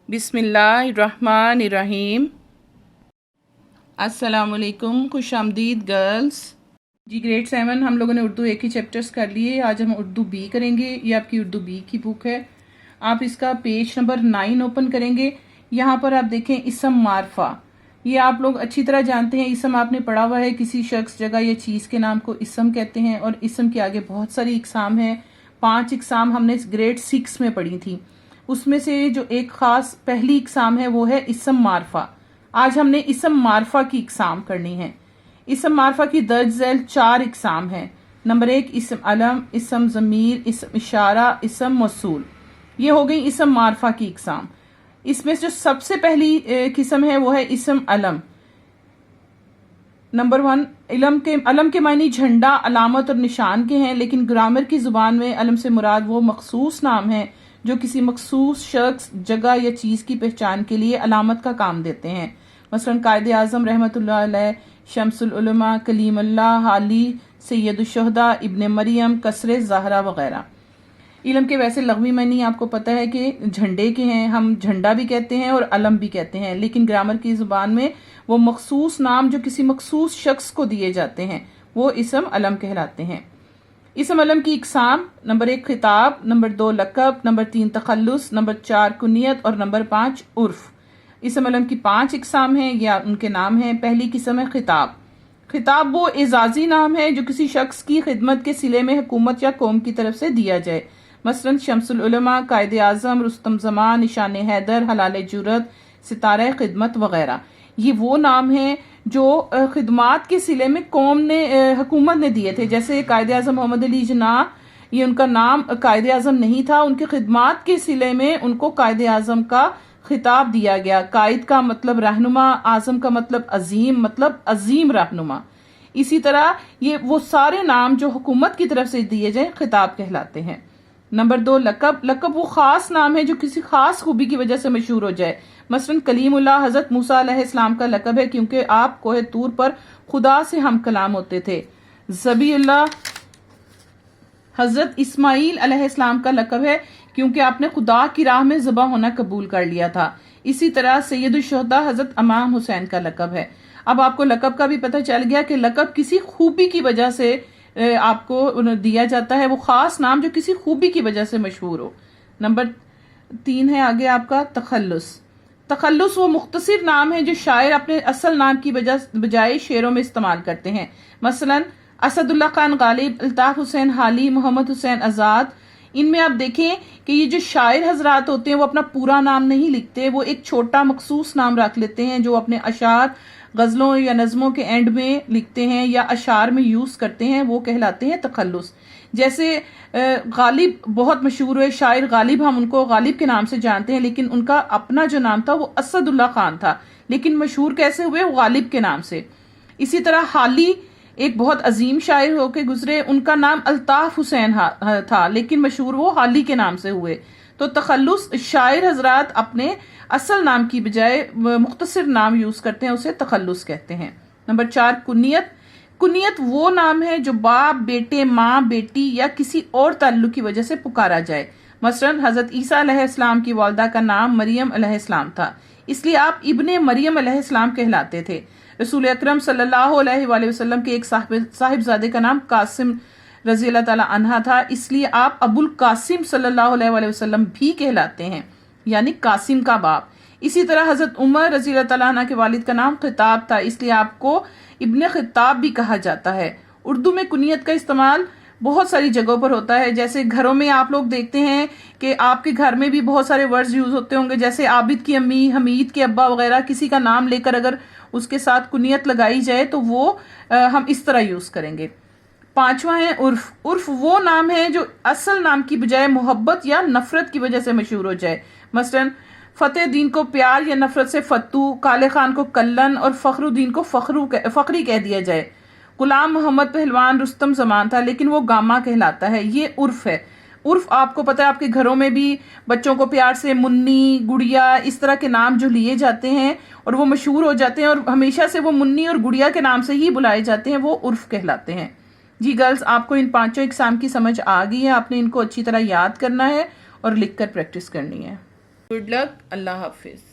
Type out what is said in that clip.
बिस्मिल्लाहिर्रहमानिर्रहीम। अस्सलामुअलैकुम, खुश आमदीद गर्ल्स। जी ग्रेड 7 हम लोगों ने उर्दू एक ही चैप्टर्स कर लिए। आज हम उर्दू बी करेंगे। ये आपकी उर्दू बी की बुक है। आप इसका पेज नंबर 9 ओपन करेंगे। यहाँ पर आप देखें इसम मारफा। ये आप लोग अच्छी तरह जानते हैं, इसम आपने पढ़ा हुआ है। किसी शख्स, जगह या चीज़ के नाम को इसम कहते हैं और इसम के आगे बहुत सारी इकसाम हैं। 5 इकसाम हमने ग्रेड 6 में पढ़ी थी। उसमें से जो एक खास पहली इकसाम है वो है इसम मारफा। आज हमने इसम मारफा की इकसाम करनी है। इसम मारफा की दर्ज झैल 4 इकसाम है। नंबर 1 इसम अलम, इसम ज़मीर, इसम इशारा, इसम मौसूल। ये हो गई इसम मारफा की इकसाम। इसमें जो सबसे पहली किस्म है वो है इसम अलम। नंबर 1, अलम के मायने झंडा, अलामत और निशान के हैं, लेकिन ग्रामर की जुबान में अलम से मुराद वो मखसूस नाम है जो किसी मखसूस शख्स, जगह या चीज़ की पहचान के लिए अलामत का काम देते हैं। मसलन कायदे आज़म रहमतुल्लाह अलैह, शम्सुल उलमा, कलीमुल्लाह, हाली, सैयदुश्शुहदा, इब्ने मरियम, कसरे ज़हरा वगैरह। इलम के वैसे लग़वी मानी आपको पता है कि झंडे के हैं। हम झंडा भी कहते हैं और अलम भी कहते हैं, लेकिन ग्रामर की ज़ुबान में वो मखसूस नाम जो किसी मखसूस शख्स को दिए जाते हैं वो इसम अलम कहलाते हैं। इसम अलम की इकसाम: नंबर 1 खिताब, नंबर 2 लक़ब, नंबर 3 तखल्लुस, नंबर 4 कुनियत और नंबर 5 उर्फ। इसम अलम की 5 इकसाम हैं या उनके नाम हैं। पहली किस्म है खिताब। खिताब वो एजाजी नाम है जो किसी शख्स की खिदमत के सिले में हुकूमत या कौम की तरफ से दिया जाए। मसलन शम्सुल उलमा, कायदे आज़म, रुस्तम ज़मान, निशान हैदर, हलाल जुरत, सितारा खिदमत वगैरह। ये वो नाम हैं जो खिदमात के सिले में कौम ने, हुकूमत ने दिए थे। जैसे कायदे आज़म मोहम्मद अली जिन्नाह, ये उनका नाम कायदे आज़म नहीं था, उनके खिदमात के सिले में उनको कायदे आज़म का खिताब दिया गया। कायद का मतलब रहनुमा, आज़म का मतलब अजीम, मतलब अजीम रहनुमा। इसी तरह ये वो सारे नाम जो हुकूमत की तरफ से दिए जाए खिताब कहलाते हैं। नंबर 2 लक़ब। लक़ब वो खास नाम है जो किसी खास खूबी की वजह से मशहूर हो जाए। मसलन कलीमुल्लाह हज़रत मूसा अलैहिस्सलाम का लक़ब है क्योंकि आप कोहे तूर पर खुदा से हम कलाम होते थे। ज़बीउल्लाह हज़रत इस्माईल अलैहिस्सलाम का लक़ब है क्योंकि आपने खुदा की राह में ज़बह होना कबूल कर लिया था। इसी तरह सैयदुश्शुहदा हज़रत इमाम हुसैन का लक़ब है। अब आपको लक़ब का भी पता चल गया कि लक़ब किसी खूबी की वजह से आपको दिया जाता है, वो खास नाम जो किसी खूबी की वजह से मशहूर हो। नंबर 3 है आगे आपका तखल्लुस। तखल्लुस वो मुख्तसिर नाम है जो शायर अपने असल नाम की बजाय शेरों में इस्तेमाल करते हैं। मसलन असदुल्ला खान गालिब, अल्ताफ हुसैन हाली, मोहम्मद हुसैन आज़ाद। इनमें आप देखें कि ये जो शायर हजरात होते हैं वो अपना पूरा नाम नहीं लिखते, वो एक छोटा मखसूस नाम रख लेते हैं जो अपने अशार, गज़लों या नज़मों के एंड में लिखते हैं या अशार में यूज़ करते हैं, वो कहलाते हैं तखल्लुस। जैसे गालिब बहुत मशहूर हुए शायर गालिब, हम उनको गालिब के नाम से जानते हैं, लेकिन उनका अपना जो नाम था वो असदुल्ला खान था, लेकिन मशहूर कैसे हुए? वो गालिब के नाम से। इसी तरह हाली एक बहुत अजीम शायर होके गुजरे, उनका नाम अल्ताफ हुसैन था, लेकिन मशहूर वो हाली के नाम से हुए। तो तखल्लुस, शायर हजरात अपने असल नाम की बजाय मुख्तसर नाम यूज करते हैं, उसे तखल्लुस कहते हैं। नंबर 4 कुनियत। कुनियत वो नाम है जो बाप, बेटे, माँ, बेटी या किसी और ताल्लुक की वजह से पुकारा जाए। मसलन हजरत ईसा अलैहिस्सलाम की वालदा का नाम मरियम अलैहिस्सलाम था, इसलिए आप इब्ने मरियम अलैहिस्सलाम कहलाते थे। रसूल अकरम सल्लल्लाहु अलैहि वसल्लम के एक साहिबजादे का नाम कासिम रज़ी अल्लाह ताला अन्हा था, इसलिए आप अबुल कासिम सल्लल्लाहु अलैहि वसल्लम भी कहलाते हैं, यानी कासिम का बाप। इसी तरह हजरत उमर रज़ी अल्लाह ताला अन्हा के वालिद का नाम खिताब था, इसलिए आपको इब्ने खिताब भी कहा जाता है। उर्दू में कुनियत का इस्तेमाल बहुत सारी जगहों पर होता है। जैसे घरों में आप लोग देखते हैं कि आपके घर में भी बहुत सारे वर्ड्स यूज होते होंगे, जैसे आबिद की अम्मी, हमीद के अब्बा वगैरह, किसी का नाम लेकर अगर उसके साथ कुनियत लगाई जाए तो वो हम इस तरह यूज करेंगे। 5वां है उर्फ। उर्फ वो नाम है जो असल नाम की बजाय मोहब्बत या नफरत की वजह से मशहूर हो जाए। मसलन फतेह दीन को प्यार या नफरत से फत्तू, काले खान को कल्लन और फखरुद्दीन को फखरी कह दिया जाए। गुलाम मोहम्मद पहलवान रुस्तम जमान था, लेकिन वो गामा कहलाता है। ये उर्फ है। उर्फ आपको पता है आपके घरों में भी बच्चों को प्यार से मुन्नी, गुड़िया, इस तरह के नाम जो लिए जाते हैं और वो मशहूर हो जाते हैं और हमेशा से वो मुन्नी और गुड़िया के नाम से ही बुलाए जाते हैं, वो उर्फ कहलाते हैं। जी गर्ल्स, आपको इन 5 एग्जाम की समझ आ गई है। आपने इनको अच्छी तरह याद करना है और लिखकर प्रैक्टिस करनी है। گڈ لک، اللہ حافظ.